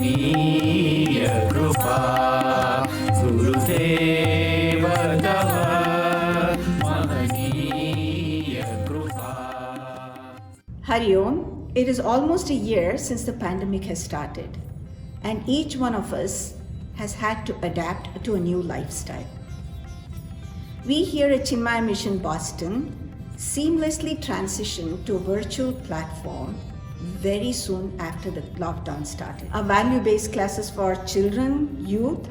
महनीय कृपा गुरुदेव तव महनीय कृपा. Hari Om, it is almost a year since the pandemic has started, and each one of us has had to adapt to a new lifestyle. We here at Chinmaya Mission Boston seamlessly transitioned to a virtual platform very soon after the lockdown started. Our value-based classes for children, youth,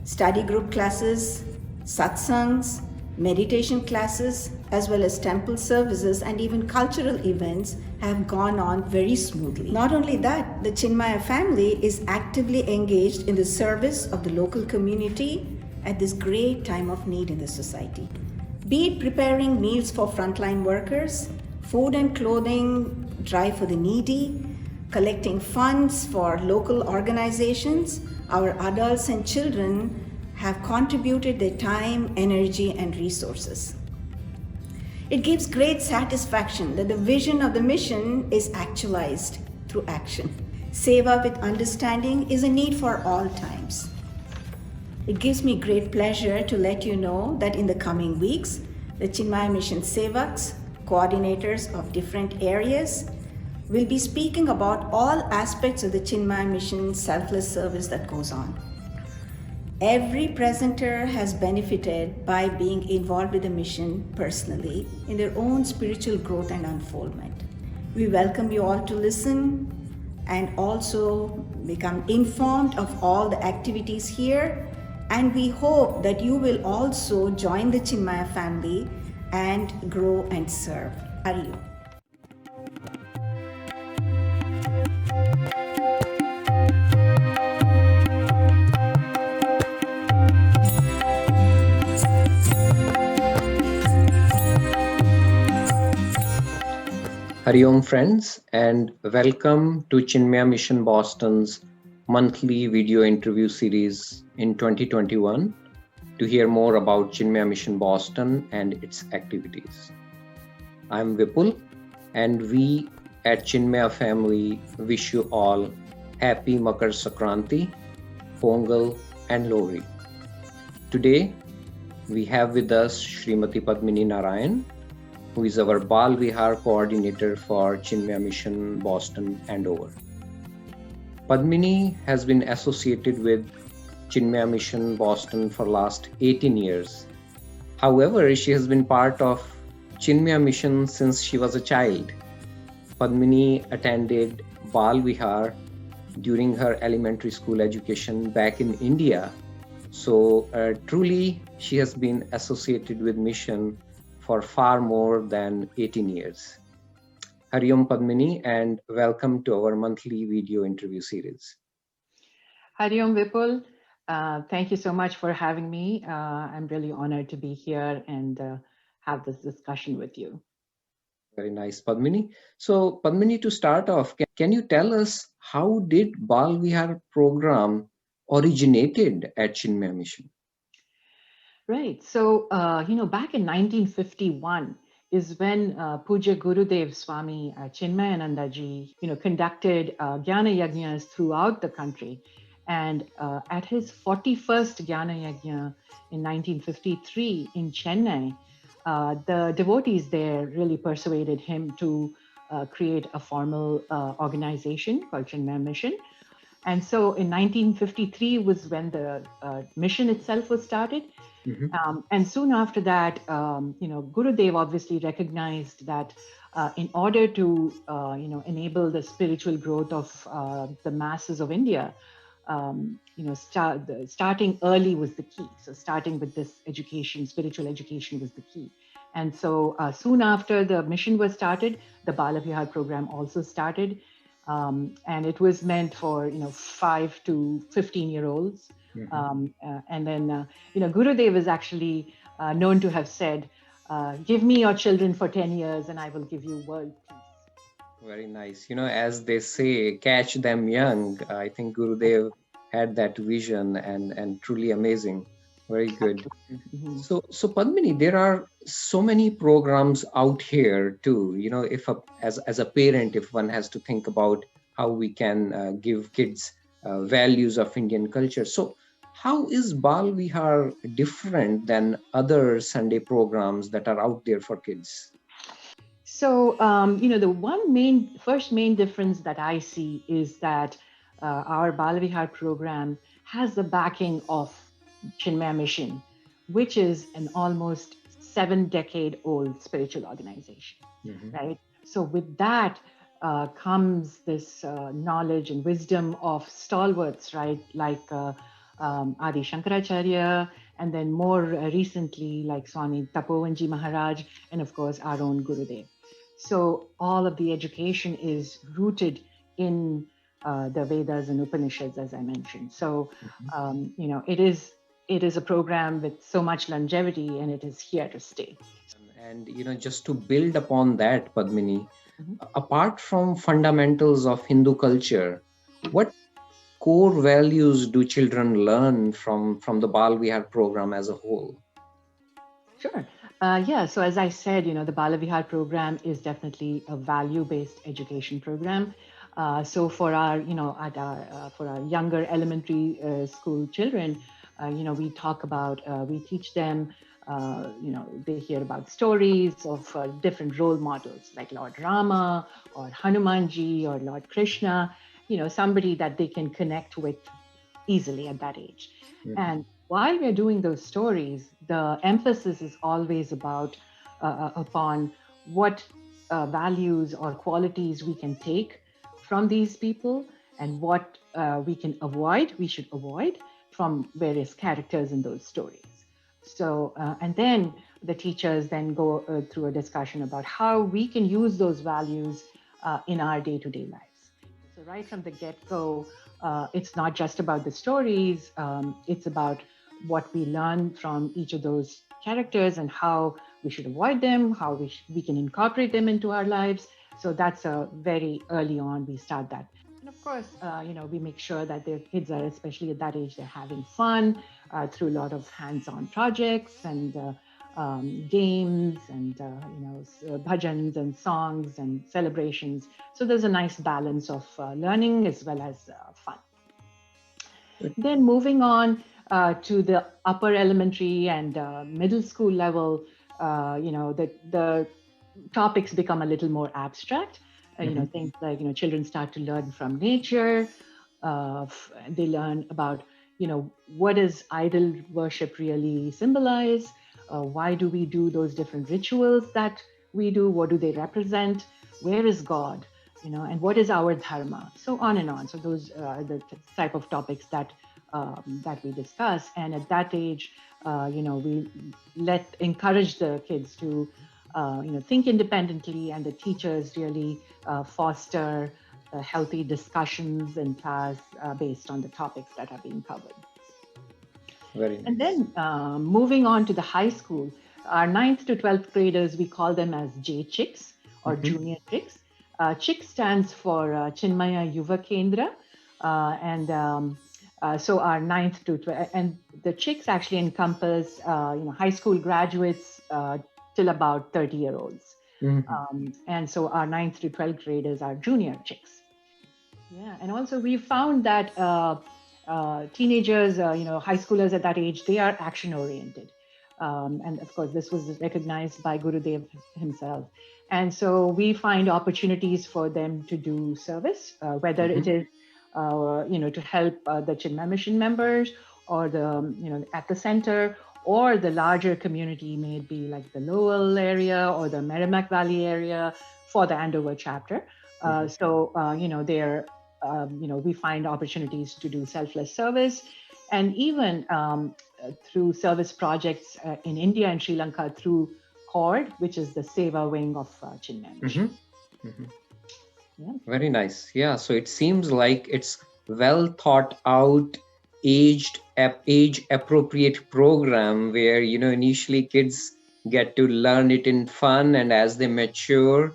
study group classes, satsangs, meditation classes, as well as temple services and even cultural events have gone on very smoothly. Not only that, the Chinmaya family is actively engaged in the service of the local community at this great time of need in the society. Be it preparing meals for frontline workers, food and clothing drive for the needy, collecting funds for local organizations, our adults and children have contributed their time, energy, and resources. It gives great satisfaction that the vision of the mission is actualized through action. Seva with understanding is a need for all times. It gives me great pleasure to let you know that in the coming weeks, the Chinmaya Mission Sevaks, coordinators of different areas, will be speaking about all aspects of the Chinmaya Mission selfless service that goes on. Every presenter has benefited by being involved with the mission personally in their own spiritual growth and unfoldment. We welcome you all to listen and also become informed of all the activities here. And we hope that you will also join the Chinmaya family and grow and serve. Hari Om. Hari Om friends, and welcome to Chinmaya Mission Boston's monthly video interview series in 2021 to hear more about Chinmaya Mission Boston and its activities. I'm Vipul, and we at Chinmaya family wish you all happy Makar Sankranti, Pongal and Lohri. Today, we have with us Srimati Padmini Narayan, who is our Bal Vihar coordinator for Chinmaya Mission Boston and over. Padmini has been associated with Chinmaya Mission Boston for last 18 years. However, she has been part of Chinmaya Mission since she was a child. Padmini attended Bal Vihar during her elementary school education back in India. So truly, she has been associated with mission for far more than 18 years. Hari Om Padmini, and welcome to our monthly video interview series. Hari Om Vipul, thank you so much for having me. I'm really honored to be here and have this discussion with you. Very nice, Padmini. So Padmini, to start off, can you tell us how did Bal Vihar program originated at Chinmaya Mission? Right. So, back in 1951 is when Puja Gurudev Swami Chinmayananda ji, conducted Jnana Yajnas throughout the country. And at his 41st Jnana Yajna in 1953 in Chennai, the devotees there really persuaded him to create a formal organization called Chinmaya Mission. And so in 1953 was when the mission itself was started. Mm-hmm. And soon after that, Gurudev obviously recognized that in order to, enable the spiritual growth of the masses of India, starting early was the key. So starting with this education, spiritual education was the key. And so soon after the mission was started, the Bal Vihar program also started. And it was meant for, 5 to 15-year-olds. Mm-hmm. And then, Gurudev is actually known to have said, give me your children for 10 years and I will give you world peace. Very nice. As they say, catch them young. I think Gurudev had that vision and truly amazing. Very good. Mm-hmm. So Padmini, there are so many programs out here too. If as a parent, if one has to think about how we can give kids values of Indian culture. So, how is Bal Vihar different than other Sunday programs that are out there for kids? So, the first main difference that I see is that our Bal Vihar program has the backing of Chinmaya Mission, which is an almost 7-decade-old spiritual organization, Mhm. right? So, with that comes this knowledge and wisdom of stalwarts, right? Like Adi Shankaracharya, and then more recently, like Swami Tapovanji Maharaj, and of course, our own Gurudev. So all of the education is rooted in the Vedas and Upanishads, as I mentioned. So it is a program with so much longevity, and it is here to stay. And just to build upon that, Padmini, Mhm. apart from fundamentals of Hindu culture, what core values do children learn from the Bal Vihar program as a whole? Sure. Yeah. So as I said, the Bala Vihar program is definitely a value-based education program. So for our, for our younger elementary school children, we teach them, they hear about stories of different role models like Lord Rama or Hanumanji or Lord Krishna, somebody that they can connect with easily at that age. Mhm. And while we're doing those stories, the emphasis is always upon what values or qualities we can take from these people and what we should avoid from various characters in those stories. So, and then the teachers then go through a discussion about how we can use those values in our day-to-day lives. So right from the get-go, it's not just about the stories, it's about what we learn from each of those characters and how we should avoid them, how we can incorporate them into our lives. So that's a very early on, we start that. And of course, we make sure that their kids are, especially at that age, they're having fun through a lot of hands-on projects and games and bhajans and songs and celebrations. So there's a nice balance of learning as well as fun. Good. Then moving on to the upper elementary and middle school level, the topics become a little more abstract. Mhm. Things like children start to learn from nature. They learn about what does idol worship really symbolize? Why do we do those different rituals that we do? What do they represent? Where is God? And what is our dharma? So on and on. So those are the type of topics that we discuss. And at that age, we encourage the kids to think independently, and the teachers really foster healthy discussions in class based on the topics that are being covered. Very And nice. then moving on to the high school, our 9th to 12th graders, we call them as J Chicks or Mhm. Junior Chicks. Chick stands for Chinmaya Yuva Kendra. So our 9th to 12th, and the chicks actually encompass, high school graduates till about 30-year-olds. Mhm. And so our 9th to 12th graders are junior chicks. Yeah, and also we found that teenagers, high schoolers at that age, they are action oriented. And of course, this was recognized by Gurudev himself. And so we find opportunities for them to do service, whether it Mhm. is, to help the Chinmay Mission members or at the center or the larger community, maybe like the Lowell area or the Merrimack Valley area for the Andover chapter. Mhm. They're we find opportunities to do selfless service, and even through service projects in India and Sri Lanka through CORD, which is the Seva wing of Chinmaya Mission. Mhm. Mhm. Yeah. Very nice. Yeah. So it seems like it's well thought out, age appropriate program where initially kids get to learn it in fun, and as they mature,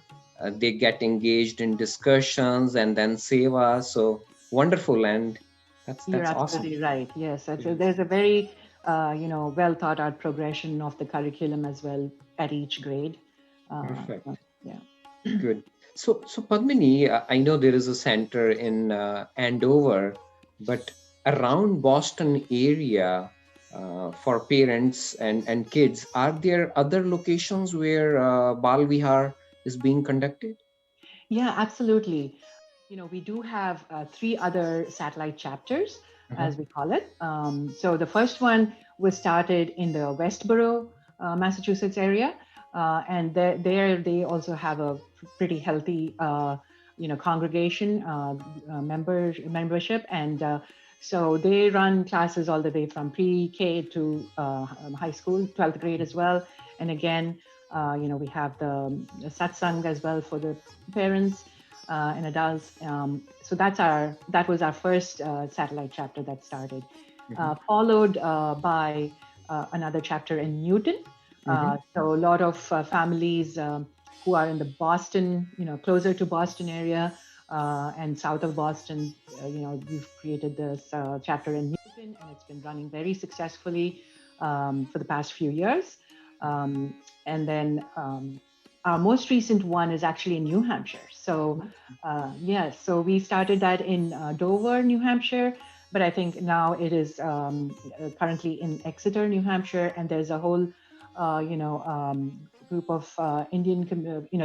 they get engaged in discussions and then seva. So wonderful, and You're that's awesome. absolutely right. Yes, Yeah. there's a very well thought out progression of the curriculum as well at each grade. Perfect. Yeah. Good. So Padmini, I know there is a center in Andover. but around Boston area, for parents and kids, are there other locations where Bal Vihar is being conducted? Yeah, absolutely. We do have three other satellite chapters, Uh-huh. as we call it. So the first one was started in the Westboro, Massachusetts area, and there they also have a pretty healthy, congregation membership, and so they run classes all the way from pre-K to high school, 12th grade as well. And again, we have the satsang as well for the parents and adults. So that was our first satellite chapter that started, Mhm. followed by another chapter in Newton. Mhm. So a lot of families who are in the Boston, closer to Boston area and south of Boston, we've created this chapter in Newton, and it's been running very successfully for the past few years. And then our most recent one is actually in New Hampshire. So, yes, so we started that in Dover, New Hampshire, but I think now it is currently in Exeter, New Hampshire, and there's a whole, group of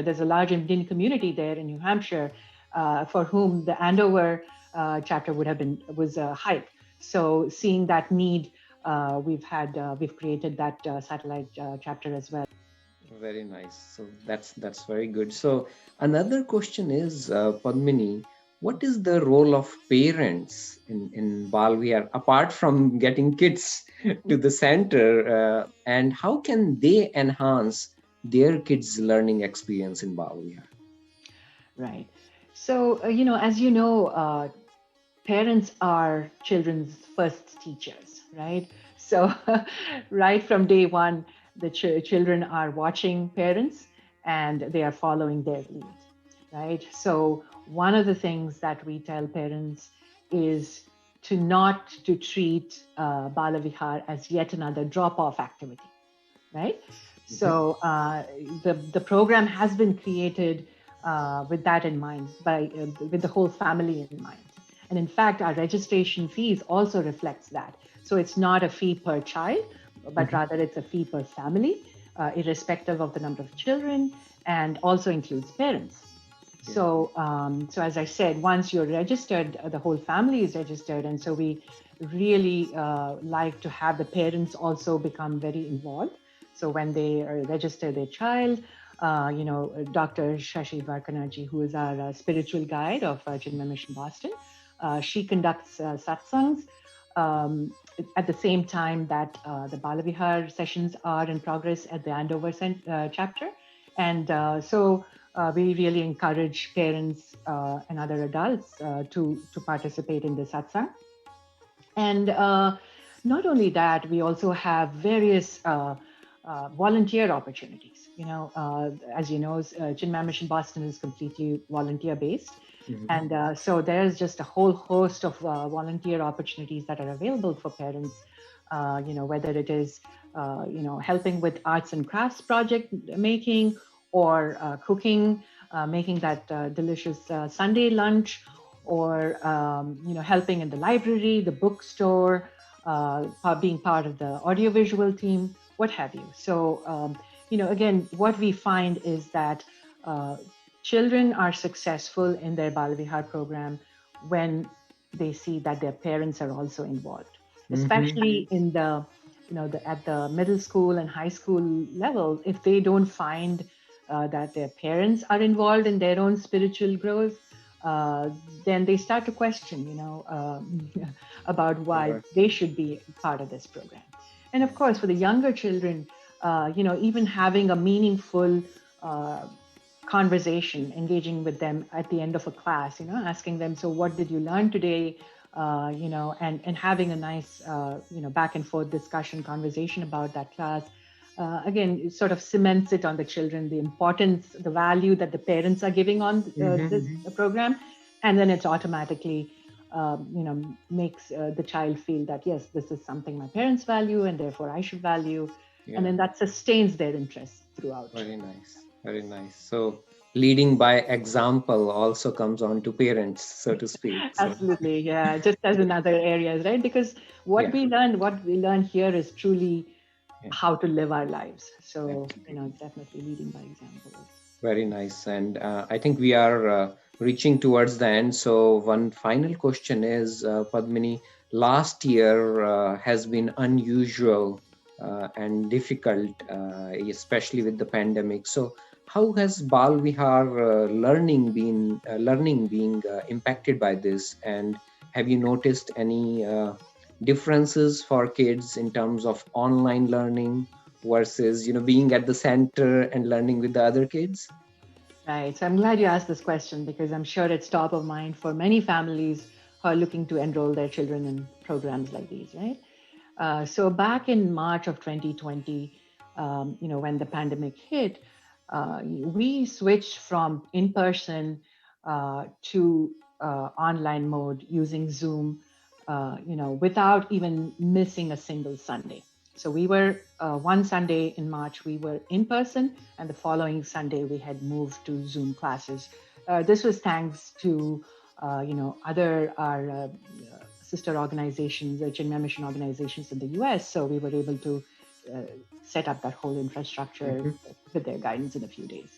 there's a large Indian community there in New Hampshire for whom the Andover chapter was a hike. So, seeing that need, we've created that satellite chapter as well. Very nice. So that's very good. So another question is, Padmini, what is the role of parents in Bal Vihar apart from getting kids to the center, and how can they enhance their kids' learning experience in Bal Vihar? Right. So, as you know, parents are children's first teachers, right? So, right from day one, the children are watching parents and they are following their lead, right? So, one of the things that we tell parents is to treat Bala Vihar as yet another drop-off activity, right? Mhm. So the program has been created with that in mind, with the whole family in mind. And in fact, our registration fees also reflects that. So it's not a fee per child, but Mhm. rather it's a fee per family, irrespective of the number of children, and also includes parents. Yeah. So as I said, once you're registered, the whole family is registered, and so we really like to have the parents also become very involved. So when they register their child, Dr. Shashi Dwarkanaji, who is our spiritual guide of Chinmaya Mission Boston, she conducts satsangs um, at the same time that the Balavihar sessions are in progress at the Andover chapter. And we really encourage parents and other adults to participate in the satsang. And not only that, we also have various volunteer opportunities. As you know, Chinmaya Mission Boston is completely volunteer based. Mhm. And so there's just a whole host of volunteer opportunities that are available for parents, whether it is, helping with arts and crafts project making or cooking, making that delicious Sunday lunch, or helping in the library, the bookstore, being part of the audiovisual team, what have you. So again, what we find is that uh, children are successful in their Balavihar program when they see that their parents are also involved, Mhm. especially in at the middle school and high school level. If they don't find that their parents are involved in their own spiritual growth, uh, then they start to question, about why Sure. they should be part of this program. And Yeah. of course, for the younger children, even having a meaningful uh, conversation, engaging with them at the end of a class, asking them, so what did you learn today? And having a nice, back and forth discussion, conversation about that class. Again, it sort of cements it on the children, the importance, the value that the parents are giving on this Mhm. program. And then it's automatically, makes the child feel that, yes, this is something my parents value and therefore I should value. And Yeah. then that sustains their interest throughout. Very nice. Very nice. So leading by example also comes on to parents, so to speak. So, Absolutely, yeah. Just as in other areas, right? Because yeah, what we learn here is truly yeah, how to live our lives. So, absolutely. definitely leading by example. Very nice. And I think we are reaching towards the end. So, one final question is, Padmini, last year has been unusual and difficult, especially with the pandemic. So, how has Bal Vihar learning being impacted by this? And have you noticed any differences for kids in terms of online learning versus being at the center and learning with the other kids? Right. So I'm glad you asked this question because I'm sure it's top of mind for many families who are looking to enroll their children in programs like these, right? So back in March of 2020, when the pandemic hit, we switched from in-person to online mode using Zoom, without even missing a single Sunday. So we were one Sunday in March, we were in person, and the following Sunday we had moved to Zoom classes. This was thanks to other our sister organizations, Chinmaya Mission organizations in the US. So we were able to uh, set up that whole infrastructure Mhm. with their guidance in a few days.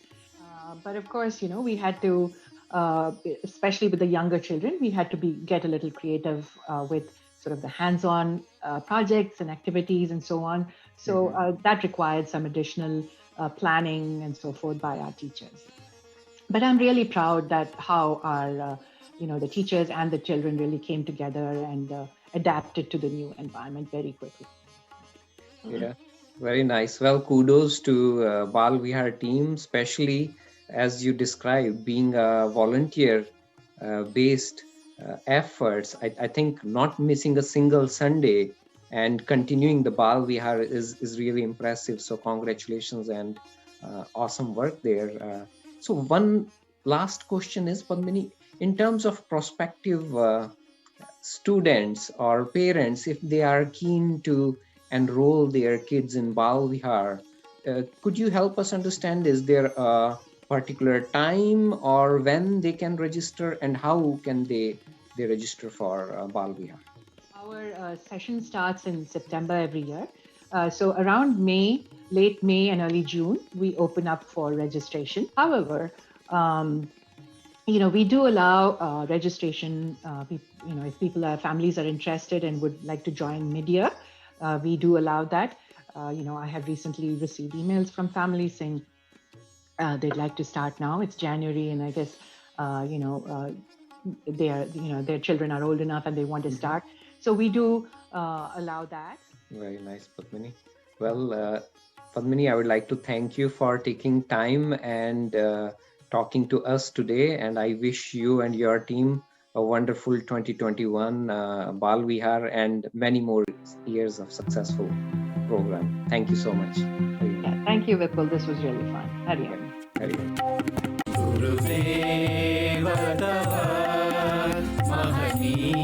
But of course, we had to, uh, especially with the younger children, we had to get a little creative with sort of the hands-on projects and activities and so on. So Mhm. that required some additional planning and so forth by our teachers. But I'm really proud that how our, the teachers and the children really came together and adapted to the new environment very quickly. Yeah, very nice. Well, kudos to Bal Vihar team, especially as you described, being a volunteer based efforts. I think not missing a single Sunday and continuing the Bal Vihar is really impressive. So, congratulations and awesome work there. So, one last question is, Padmini, in terms of prospective students or parents, if they are keen to enroll their kids in Bal Vihar, could you help us understand, is there a particular time or when they can register, and how can they register for Bal Vihar? Our session starts in September every year. So around May, late May and early June, we open up for registration. However, um, we do allow registration. If families are interested and would like to join mid-year, we do allow that. I have recently received emails from families saying they'd like to start now. It's January, and I guess they are, their children are old enough and they want to Mhm. start. So we do allow that. Very nice, Padmini. Well, Padmini, I would like to thank you for taking time and talking to us today. And I wish you and your team a wonderful 2021 Bal Vihar and many more years of successful program. Thank you so much. Hari Yeah, Om. thank you, Vipul. This was really fun. Hari Om. Hari Om. गुरुदेव तव महनीय